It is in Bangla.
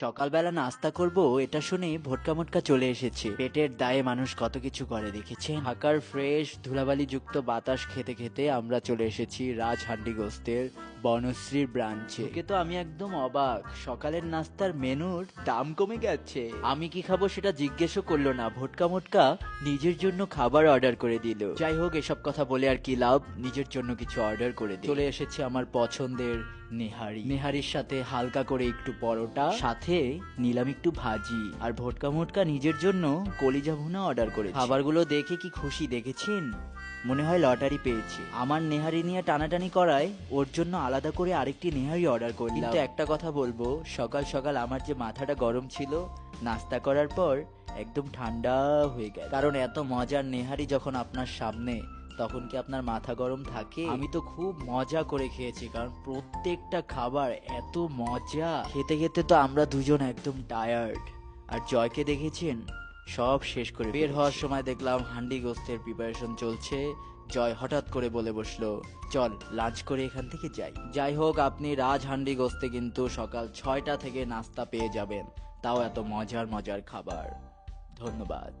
সকালবেলা নাস্তা করব এটা শুনে ভোটকা মোটকা চলে এসেছে। পেটের দায়ে মানুষ কত কিছু করে দেখেছেন। ঢাকার ফ্রেশ ধুলাবালি যুক্ত বাতাস খেতে খেতে আমরা চলে এসেছি রাজহান্ডি গোস্তের বনশ্রীর ব্রাঞ্চে। একে তো আমি একদম অবাক, সকালের নাস্তার মেনুর দাম কমে গেছে। আমি কি খাবো সেটা জিজ্ঞেসও করলো না, ভোটকা মোটকা নিজের জন্য খাবার অর্ডার করে দিল। যাই হোক, এসব কথা বলে আর কি লাভ, নিজের জন্য কিছু অর্ডার করে দিল। চলে এসেছে আমার পছন্দের নেহারি। নেহারির সাথে হালকা করে একটু পরোটা, সাথে নিলাম একটু ভাজি, আর ভোটকা মোটকা নিজের জন্য কলিজা ভুনা অর্ডার করে। খাবারগুলো দেখে কি খুশি দেখেছেন, মনে হয় লটারি পেয়েছে। আমার নেহারি নিয়ে টানাটানি করায় ওর জন্য আলাদা করে আরেকটি নেহারি অর্ডার করলাম। কিন্তু একটা কথা বলবো, সকাল সকাল আমার যে মাথাটা গরম ছিল, নাস্তা করার পর একদম ঠান্ডা হয়ে গেল। কারণ এত মজার নেহারি যখন আপনার সামনে, তখন কি আপনার মাথা গরম থাকে? আমি তো খুব মজা করে খেয়েছি, কারণ প্রত্যেকটা খাবার এত মজা। খেতে খেতে তো আমরা দুজন একদম টায়ার্ড। আর জয়কে দেখেছেন, সব শেষ করে বের হওয়ার সময় দেখলাম হান্ডি গোস্তের প্রিপারেশন চলছে। জয় হঠাৎ করে বলে বসলো, চল লাঞ্চ করে এখান থেকে যাই। যাই হোক, আপনি রাজ হান্ডি গোস্তে কিন্তু সকাল 6টা থেকে নাস্তা পেয়ে যাবেন, তাও এত মজার মজার খাবার। ধন্যবাদ।